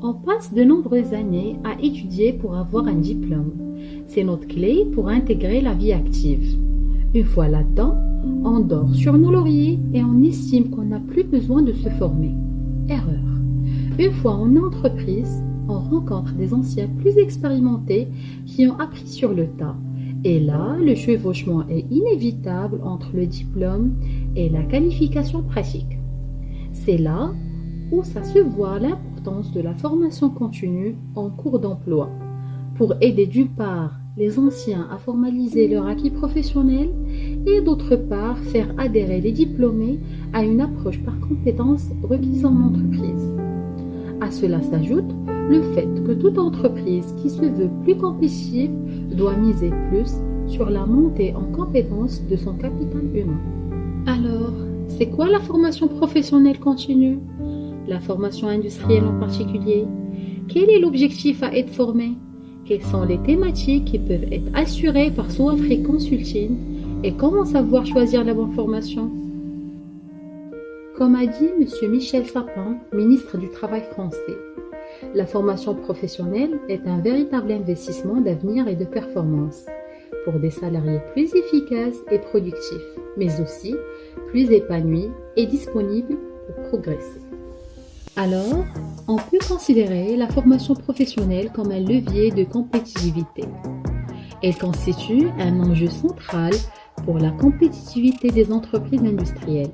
On passe de nombreuses années à étudier pour avoir un diplôme. C'est notre clé pour intégrer la vie active. Une fois là-dedans, on dort sur nos lauriers et on estime qu'on n'a plus besoin de se former. Erreur. Une fois en entreprise, on rencontre des anciens plus expérimentés qui ont appris sur le tas. Et là, le chevauchement est inévitable entre le diplôme et la qualification pratique. C'est là où ça se voit l'importance de la formation continue en cours d'emploi pour aider d'une part les anciens à formaliser leur acquis professionnel et d'autre part faire adhérer les diplômés à une approche par compétences requise en entreprise. À cela s'ajoute le fait que toute entreprise qui se veut plus compétitive doit miser plus sur la montée en compétences de son capital humain. Alors, c'est quoi la formation professionnelle continue? La formation industrielle en particulier? Quel est l'objectif à être formé? Quelles sont les thématiques qui peuvent être assurées par SoAfrique Consulting? Et comment savoir choisir la bonne formation? Comme a dit M. Michel Sapin, ministre du Travail français, la formation professionnelle est un véritable investissement d'avenir et de performance pour des salariés plus efficaces et productifs, mais aussi plus épanouis et disponibles pour progresser. Alors, on peut considérer la formation professionnelle comme un levier de compétitivité. Elle constitue un enjeu central pour la compétitivité des entreprises industrielles.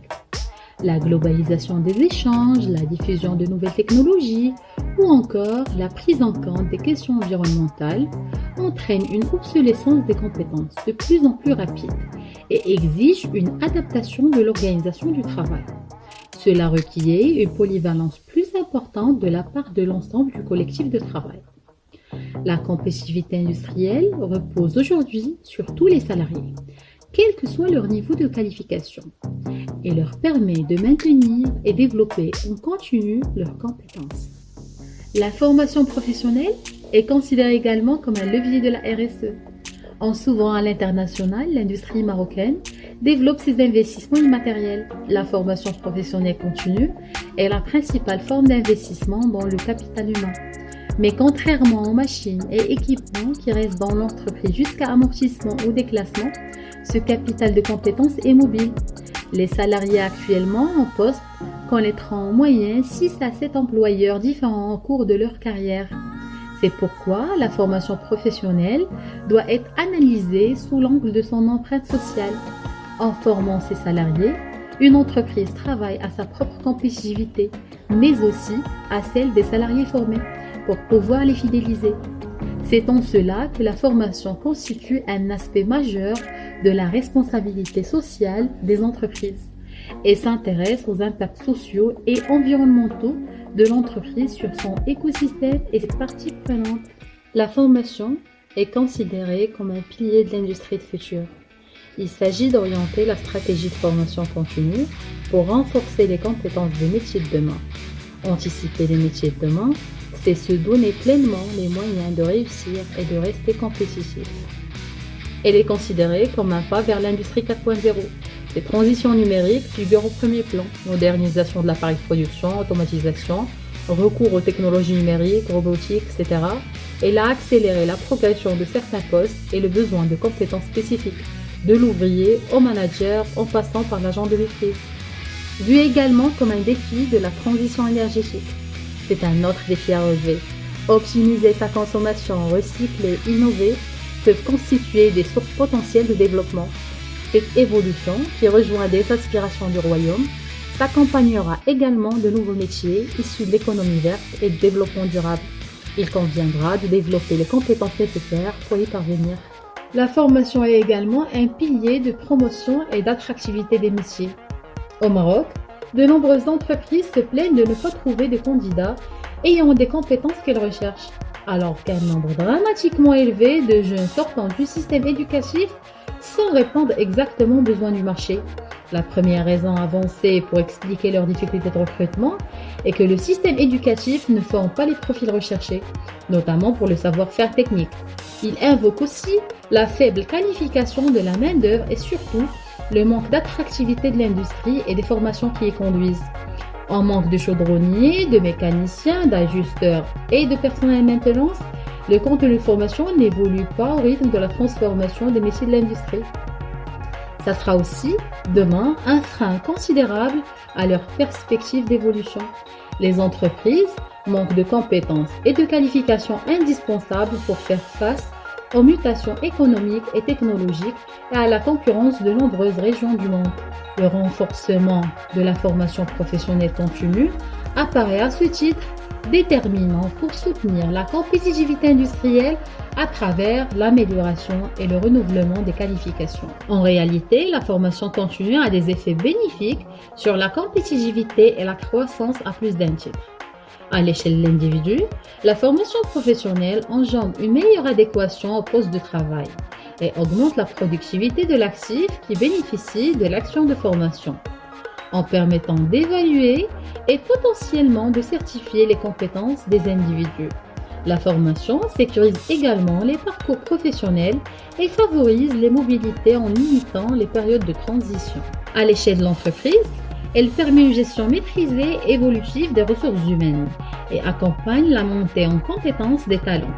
La globalisation des échanges, la diffusion de nouvelles technologies ou encore la prise en compte des questions environnementales entraînent une obsolescence des compétences de plus en plus rapide et exigent une adaptation de l'organisation du travail. Cela requiert une polyvalence plus importante de la part de l'ensemble du collectif de travail. La compétitivité industrielle repose aujourd'hui sur tous les salariés, quel que soit leur niveau de qualification, et leur permet de maintenir et développer en continu leurs compétences. La formation professionnelle est considérée également comme un levier de la RSE. En s'ouvrant à l'international, l'industrie marocaine développe ses investissements immatériels. La formation professionnelle continue est la principale forme d'investissement dans le capital humain. Mais contrairement aux machines et équipements qui restent dans l'entreprise jusqu'à amortissement ou déclassement, ce capital de compétences est mobile. Les salariés actuellement en poste connaîtront en moyenne 6 à 7 employeurs différents au cours de leur carrière. C'est pourquoi la formation professionnelle doit être analysée sous l'angle de son empreinte sociale. En formant ses salariés, une entreprise travaille à sa propre compétitivité, mais aussi à celle des salariés formés, pour pouvoir les fidéliser. C'est en cela que la formation constitue un aspect majeur de la responsabilité sociale des entreprises et s'intéresse aux impacts sociaux et environnementaux de l'entreprise sur son écosystème et ses parties prenantes. La formation est considérée comme un pilier de l'industrie de futur. Il s'agit d'orienter la stratégie de formation continue pour renforcer les compétences des métiers de demain. Anticiper les métiers de demain, c'est se donner pleinement les moyens de réussir et de rester compétitif. Elle est considérée comme un pas vers l'industrie 4.0. Les transitions numériques figurent au premier plan. Modernisation de l'appareil de production, automatisation, recours aux technologies numériques, robotique, etc. Elle a accéléré la progression de certains postes et le besoin de compétences spécifiques, de l'ouvrier au manager en passant par l'agent de maîtrise. Vu également comme un défi de la transition énergétique. C'est un autre défi à relever. Optimiser sa consommation, recycler, innover peuvent constituer des sources potentielles de développement. Cette évolution, qui rejoint des aspirations du royaume, s'accompagnera également de nouveaux métiers issus de l'économie verte et du développement durable. Il conviendra de développer les compétences nécessaires pour y parvenir. La formation est également un pilier de promotion et d'attractivité des métiers. Au Maroc, de nombreuses entreprises se plaignent de ne pas trouver de candidats ayant des compétences qu'elles recherchent, alors qu'un nombre dramatiquement élevé de jeunes sortant du système éducatif sans répondre exactement aux besoins du marché. La première raison avancée pour expliquer leurs difficultés de recrutement est que le système éducatif ne forme pas les profils recherchés, notamment pour le savoir-faire technique. Il invoque aussi la faible qualification de la main-d'œuvre et surtout le manque d'attractivité de l'industrie et des formations qui y conduisent. En manque de chaudronniers, de mécaniciens, d'ajusteurs et de personnel maintenance, le contenu de formation n'évolue pas au rythme de la transformation des métiers de l'industrie. Ça sera aussi, demain, un frein considérable à leur perspective d'évolution. Les entreprises manquent de compétences et de qualifications indispensables pour faire face aux mutations économiques et technologiques et à la concurrence de nombreuses régions du monde. Le renforcement de la formation professionnelle continue apparaît à ce titre déterminant pour soutenir la compétitivité industrielle à travers l'amélioration et le renouvellement des qualifications. En réalité, la formation continue a des effets bénéfiques sur la compétitivité et la croissance à plus d'un titre. À l'échelle de l'individu, la formation professionnelle engendre une meilleure adéquation au poste de travail et augmente la productivité de l'actif qui bénéficie de l'action de formation, en permettant d'évaluer et potentiellement de certifier les compétences des individus. La formation sécurise également les parcours professionnels et favorise les mobilités en limitant les périodes de transition. À l'échelle de l'entreprise, elle permet une gestion maîtrisée et évolutive des ressources humaines et accompagne la montée en compétences des talents.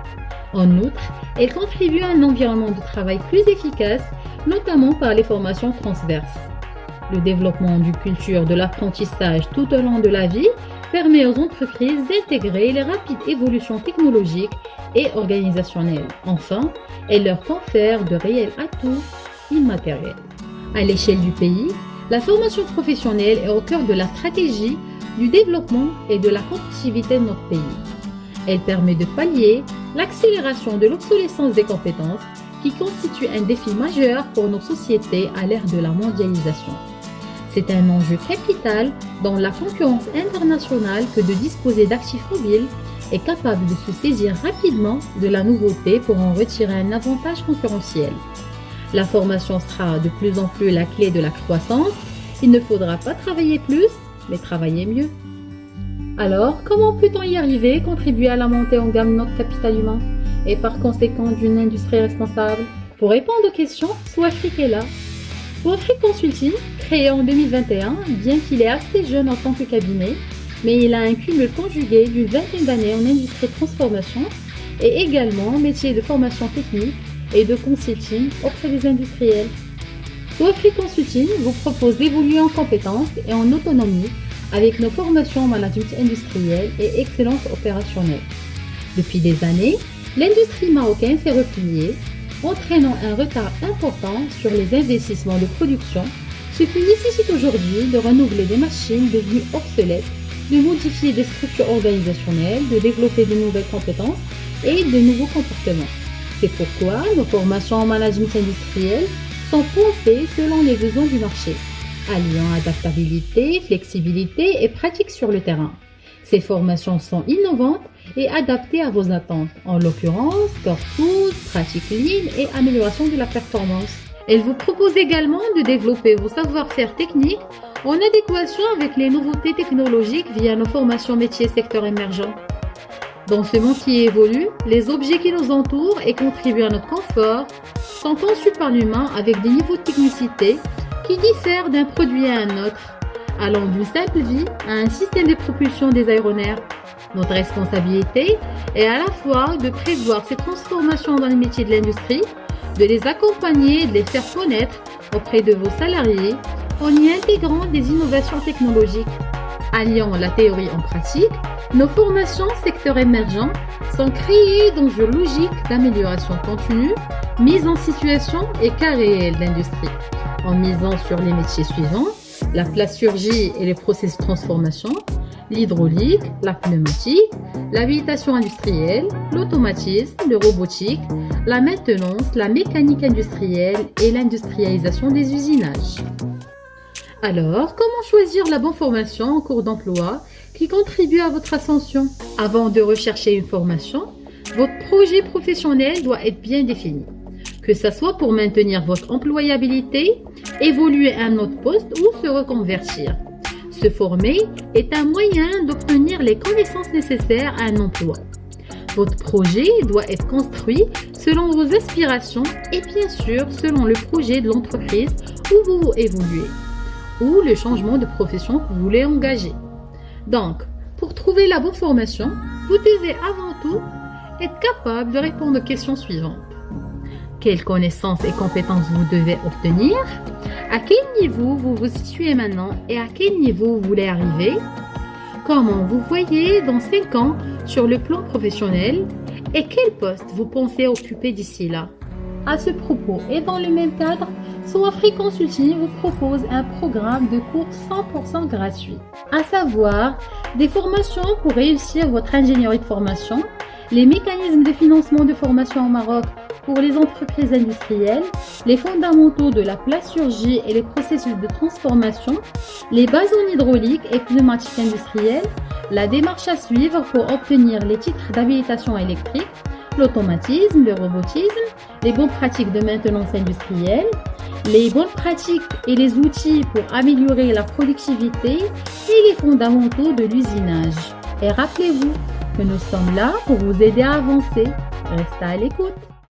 En outre, elle contribue à un environnement de travail plus efficace, notamment par les formations transverses. Le développement d'une culture de l'apprentissage tout au long de la vie permet aux entreprises d'intégrer les rapides évolutions technologiques et organisationnelles. Enfin, elle leur confère de réels atouts immatériels. À l'échelle du pays, la formation professionnelle est au cœur de la stratégie du développement et de la compétitivité de notre pays. Elle permet de pallier l'accélération de l'obsolescence des compétences qui constitue un défi majeur pour nos sociétés à l'ère de la mondialisation. C'est un enjeu capital dans la concurrence internationale que de disposer d'actifs mobiles et capables de se saisir rapidement de la nouveauté pour en retirer un avantage concurrentiel. La formation sera de plus en plus la clé de la croissance. Il ne faudra pas travailler plus, mais travailler mieux. Alors, comment peut-on y arriver, contribuer à la montée en gamme de notre capital humain et par conséquent d'une industrie responsable? Pour répondre aux questions, Swafric est là. Swafric Consulting, créé en 2021, bien qu'il est assez jeune en tant que cabinet, mais il a un cumul conjugué d'une vingtaine d'années en industrie de transformation et également métier de formation technique et de consulting auprès des industriels. Swafric Consulting vous propose d'évoluer en compétences et en autonomie avec nos formations en management industriel et excellence opérationnelle. Depuis des années, l'industrie marocaine s'est repliée, entraînant un retard important sur les investissements de production, ce qui nécessite aujourd'hui de renouveler des machines devenues obsolètes, de modifier des structures organisationnelles, de développer de nouvelles compétences et de nouveaux comportements. C'est pourquoi nos formations en management industriel sont pensées selon les besoins du marché, alliant adaptabilité, flexibilité et pratique sur le terrain. Ces formations sont innovantes et adaptées à vos attentes, en l'occurrence corpus, pratique lean et amélioration de la performance. Elles vous proposent également de développer vos savoir-faire techniques en adéquation avec les nouveautés technologiques via nos formations métiers secteurs émergents. Dans ce monde qui évolue, les objets qui nous entourent et contribuent à notre confort sont conçus par l'humain avec des niveaux de technicité qui diffèrent d'un produit à un autre, allant d'une simple vie à un système de propulsion des aéronefs. Notre responsabilité est à la fois de prévoir ces transformations dans les métiers de l'industrie, de les accompagner et de les faire connaître auprès de vos salariés en y intégrant des innovations technologiques. Alliant la théorie en pratique, nos formations secteurs émergents sont créées dans une logique d'amélioration continue, mise en situation et cas réel d'industrie, en misant sur les métiers suivants: la plasturgie et les processus de transformation, l'hydraulique, la pneumatique, l'habilitation industrielle, l'automatisme, le robotique, la maintenance, la mécanique industrielle et l'industrialisation des usinages. Alors, comment choisir la bonne formation en cours d'emploi qui contribue à votre ascension? Avant de rechercher une formation, votre projet professionnel doit être bien défini. Que ce soit pour maintenir votre employabilité, évoluer à un autre poste ou se reconvertir. Se former est un moyen d'obtenir les connaissances nécessaires à un emploi. Votre projet doit être construit selon vos aspirations et bien sûr selon le projet de l'entreprise où vous évoluez ou le changement de profession que vous voulez engager. Donc, pour trouver la bonne formation, vous devez avant tout être capable de répondre aux questions suivantes. Quelles connaissances et compétences vous devez obtenir? À quel niveau vous vous situez maintenant et à quel niveau vous voulez arriver? Comment vous voyez dans 5 ans sur le plan professionnel et quel poste vous pensez occuper d'ici là? À ce propos et dans le même cadre, Souafri Consulting vous propose un programme de cours 100% gratuit, à savoir des formations pour réussir votre ingénierie de formation, les mécanismes de financement de formation au Maroc pour les entreprises industrielles, les fondamentaux de la plasturgie et les processus de transformation, les bases en hydraulique et pneumatique industrielle, la démarche à suivre pour obtenir les titres d'habilitation électrique, l'automatisme, le robotisme, les bonnes pratiques de maintenance industrielle, les bonnes pratiques et les outils pour améliorer la productivité et les fondamentaux de l'usinage. Et rappelez-vous que nous sommes là pour vous aider à avancer. Restez à l'écoute.